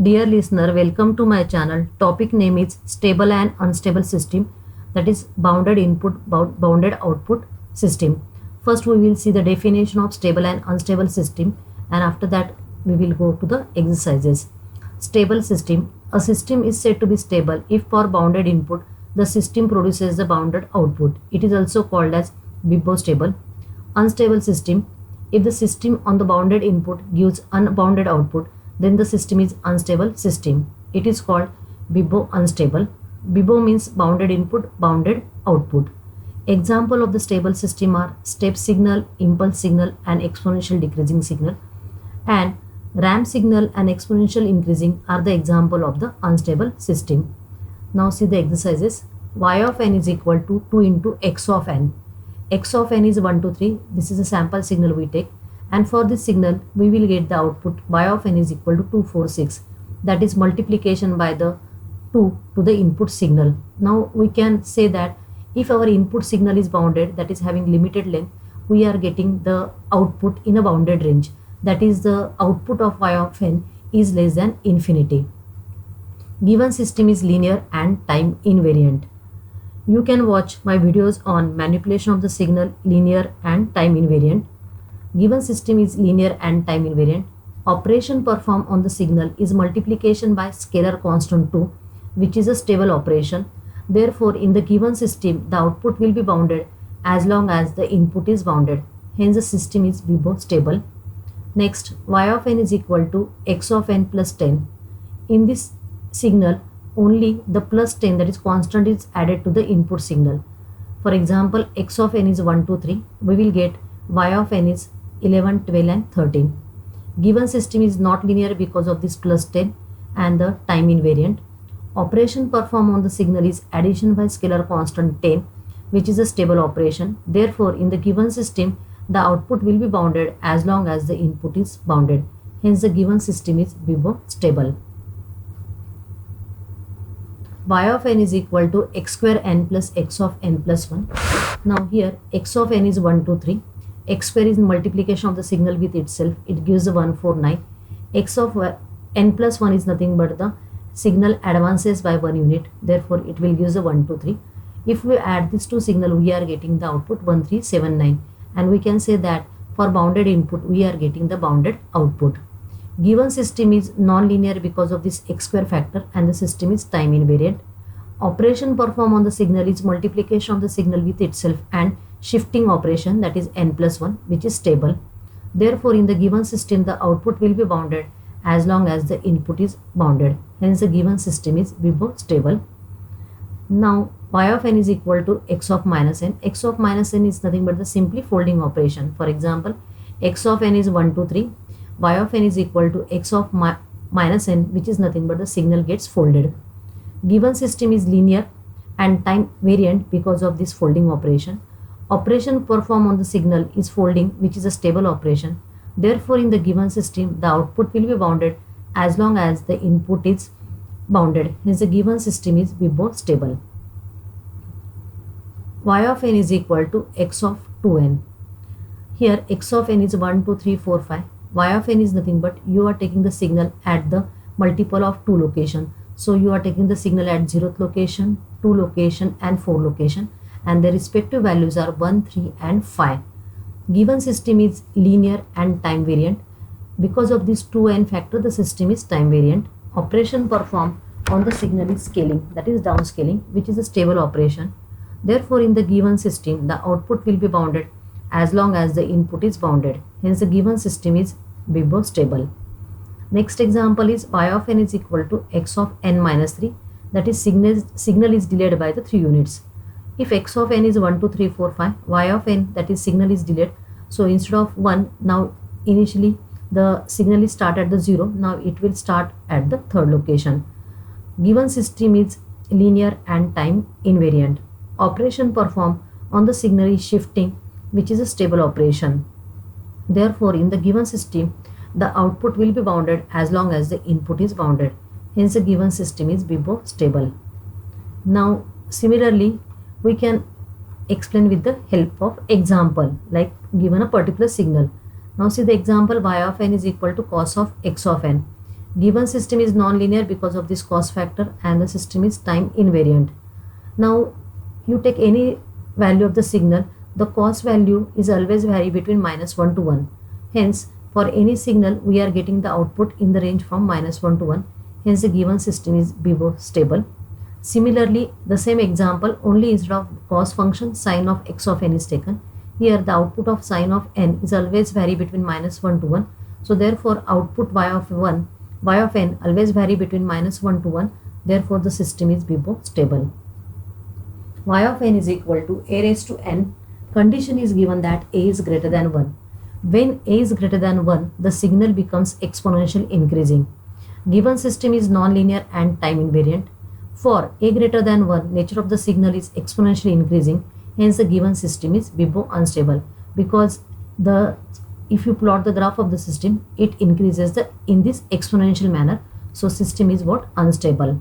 Dear listener, welcome to my channel. Topic name is stable and unstable system, that is bounded input bounded output system. First we will see the definition of stable and unstable system, and after that we will go to the exercises. Stable system. A system is said to be stable if for bounded input the system produces the bounded output. It is also called as bibostable. Unstable system. If the system on the bounded input gives unbounded output, then the system is unstable system. It is called Bibo unstable. Bibo means bounded input, bounded output. Example of the stable system are step signal, impulse signal and exponential decreasing signal, and ramp signal and exponential increasing are the example of the unstable system. Now see the exercises. Y of n is equal to 2 into x of n. X of n is 1, 2, 3. This is a sample signal we take, and for this signal we will get the output y of n is equal to 2, 4, 6. That is multiplication by the 2 to the input signal. Now we can say that if our input signal is bounded, that is having limited length, we are getting the output in a bounded range. That is, the output of y of n is less than infinity. Given system is linear and time invariant. You can watch my videos on manipulation of the signal, linear and time invariant. Given system is linear and time invariant. Operation performed on the signal is multiplication by scalar constant 2, which is a stable operation. Therefore, in the given system, the output will be bounded as long as the input is bounded. Hence, the system is Bibo stable. Next, y of n is equal to x of n plus 10. In this signal, only the plus 10, that is constant, is added to the input signal. For example, x of n is 1, 2, 3. We will get y of n is 11, 12 and 13. Given system is not linear because of this plus 10 and the time invariant. Operation performed on the signal is addition by scalar constant 10, which is a stable operation. Therefore, in the given system, the output will be bounded as long as the input is bounded. Hence, the given system is Bibo stable. Y of n is equal to x square n plus x of n plus 1. Now here x of n is 1, 2, 3. X square is multiplication of the signal with itself. It gives the 1, 4, 9. X of n plus 1 is nothing but the signal advances by 1 unit. Therefore, it will give the 1, 2, 3. If we add these two signals, we are getting the output 1, 3, 7, 9. And we can say that for bounded input, we are getting the bounded output. Given system is non-linear because of this x square factor, and the system is time invariant. Operation performed on the signal is multiplication of the signal with itself and shifting operation, that is n plus 1, which is stable. Therefore, in the given system, the output will be bounded as long as the input is bounded. Hence, the given system is Bibo stable. Now, y of n is equal to x of minus n. X of minus n is nothing but the simply folding operation. For example, x of n is 1, 2, 3. Y of n is equal to x of minus n, which is nothing but the signal gets folded. Given system is linear and time variant because of this folding operation. Operation performed on the signal is folding, which is a stable operation. Therefore, in the given system, the output will be bounded as long as the input is bounded. Hence, the given system is Bibo stable. Y of n is equal to x of 2n. Here, x of n is 1, 2, 3, 4, 5. Y of n is nothing but you are taking the signal at the multiple of 2 location. So you are taking the signal at 0th location, 2 location and 4 location, and their respective values are 1, 3 and 5. Given system is linear and time variant. Because of this 2n factor, the system is time variant. Operation performed on the signal is scaling, that is downscaling, which is a stable operation. Therefore, in the given system, the output will be bounded as long as the input is bounded. Hence, the given system is Bibo stable. Next example is y of n is equal to x of n minus 3. That is signal is delayed by the 3 units. If x of n is 1, 2, 3, 4, 5, y of n, that is signal is delayed. So instead of 1, now initially the signal is start at the 0. Now it will start at the 3rd location. Given system is linear and time invariant. Operation performed on the signal is shifting, which is a stable operation. Therefore, in the given system, the output will be bounded as long as the input is bounded. Hence, the given system is Bibo stable. Now, similarly, we can explain with the help of example, like given a particular signal. Now see the example, y of n is equal to cos of x of n. Given system is non-linear because of this cost factor, and the system is time invariant. Now you take any value of the signal, the cost value is always vary between -1 to 1. Hence, for any signal we are getting the output in the range from -1 to 1. Hence the given system is Bibo stable. Similarly, the same example, only instead of cost function sine of x of n is taken. Here the output of sine of n is always vary between -1 to 1. So therefore output y of n always vary between -1 to 1. Therefore the system is Bibo stable. Y of n is equal to a raised to n. Condition is given that a is greater than 1. When a is greater than 1, the signal becomes exponential increasing. Given system is non-linear and time invariant. For a greater than 1, nature of the signal is exponentially increasing. Hence the given system is Bibo unstable, because if you plot the graph of the system, it increases in this exponential manner. So system is what? Unstable.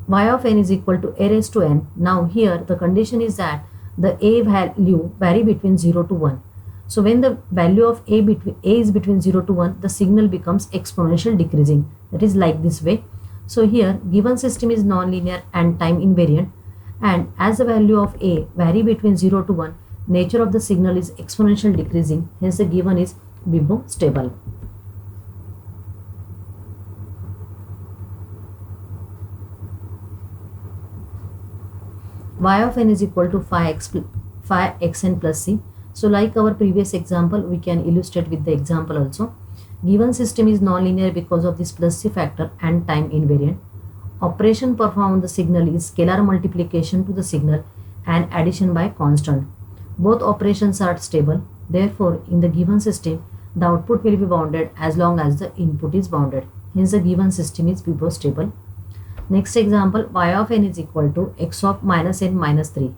Y of n is equal to a raised to n. Now here the condition is that the a value vary between 0 to 1. So when the value of a is between 0 to 1, the signal becomes exponential decreasing. That is like this way. So here given system is non-linear and time invariant, and as the value of a vary between 0 to 1, nature of the signal is exponential decreasing. Hence the given is Bibo stable. Y of n is equal to phi xn plus c. So like our previous example, we can illustrate with the example also. Given system is non-linear because of this plus c factor and time invariant. Operation performed on the signal is scalar multiplication to the signal and addition by constant. Both operations are stable. Therefore, in the given system, the output will be bounded as long as the input is bounded. Hence the given system is Bibo stable. Next example, y of n is equal to x of minus n minus 3.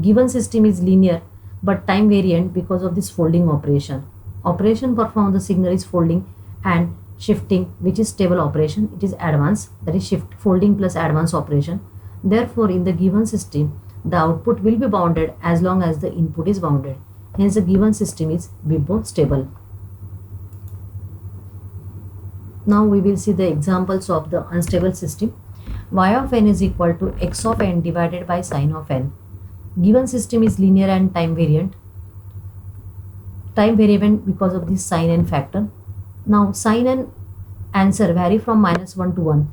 Given system is linear but time variant because of this folding operation. Operation performed on the signal is folding and shifting, which is stable operation. It is advanced, that is folding plus advance operation. Therefore, in the given system, the output will be bounded as long as the input is bounded. Hence the given system is Bibo stable. Now we will see the examples of the unstable system. Y of n is equal to x of n divided by sine of n. Given system is linear and time variant. Time variant because of this sine n factor. Now sine n answer vary from -1 to 1.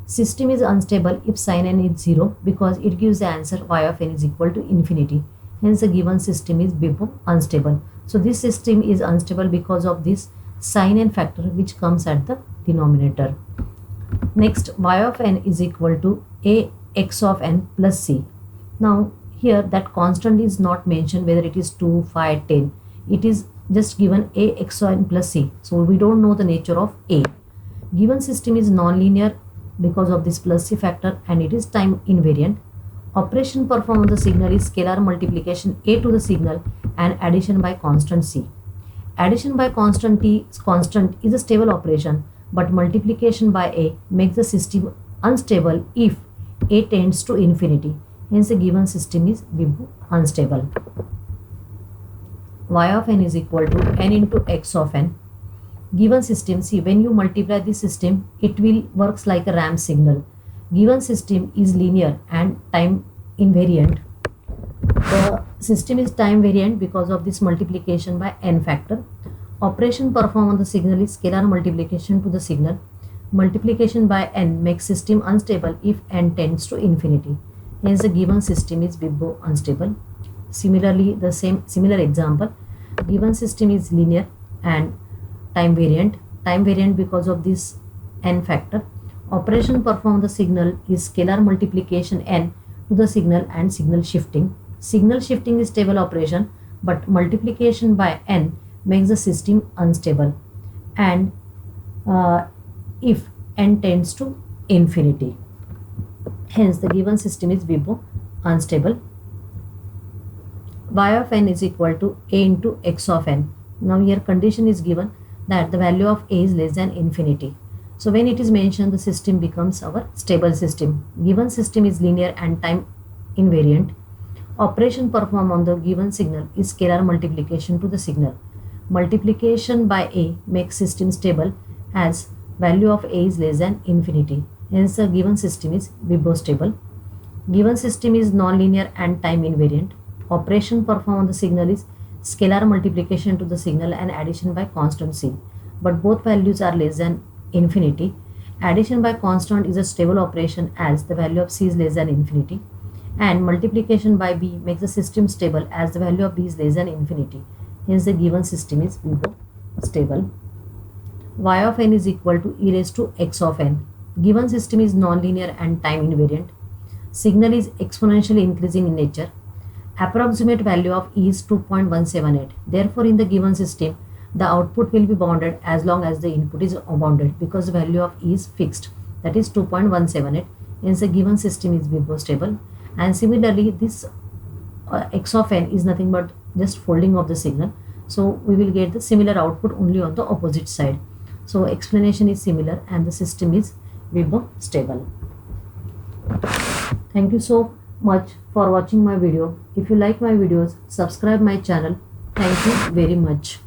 System is unstable if sine n is 0 because it gives the answer y of n is equal to infinity. Hence the given system is Bibo unstable. So this system is unstable because of this sine n factor which comes at the denominator. Next, y of n is equal to a x of n plus c. Now here that constant is not mentioned, whether it is 2, 5, 10. It is just given a x of n plus c. So we don't know the nature of a. Given system is non-linear because of this plus c factor and it is time invariant. Operation performed on the signal is scalar multiplication a to the signal and addition by constant c. Addition by constant is a stable operation, but multiplication by a makes the system unstable if a tends to infinity. Hence the given system is Bibo unstable. Y of n is equal to n into x of n. Given system, see, when you multiply this system, it will works like a ramp signal. Given system is linear and time invariant. The system is time variant because of this multiplication by n factor. Operation performed on the signal is scalar multiplication to the signal. Multiplication by n makes system unstable if n tends to infinity. Hence the given system is Bibo unstable. Similarly, the similar example, given system is linear and time variant. Time variant because of this n factor. Operation performed on the signal is scalar multiplication n to the signal and signal shifting. Signal shifting is stable operation, but multiplication by n makes the system unstable, and if n tends to infinity. Hence the given system is Bibo unstable. Y of n is equal to a into x of n. Now here condition is given that the value of a is less than infinity. So when it is mentioned, the system becomes our stable system. Given system is linear and time invariant. Operation performed on the given signal is scalar multiplication to the signal. Multiplication by a makes system stable as value of a is less than infinity. Hence the given system is bibostable. Given system is nonlinear and time invariant. Operation performed on the signal is scalar multiplication to the signal and addition by constant c. But both values are less than infinity. Addition by constant is a stable operation as the value of c is less than infinity. And multiplication by b makes the system stable as the value of b is less than infinity. Hence the given system is bibostable. Y of n is equal to e raised to x of n. Given system is nonlinear and time invariant. Signal is exponentially increasing in nature. Approximate value of e is 2.178. Therefore, in the given system, the output will be bounded as long as the input is bounded because the value of e is fixed, that is 2.178. Hence, the given system is bibostable. And similarly, this x of n is nothing but just folding of the signal. So, we will get the similar output only on the opposite side. So, explanation is similar and the system is bibostable. Thank you so much for watching my video. If you like my videos, subscribe my channel. Thank you very much.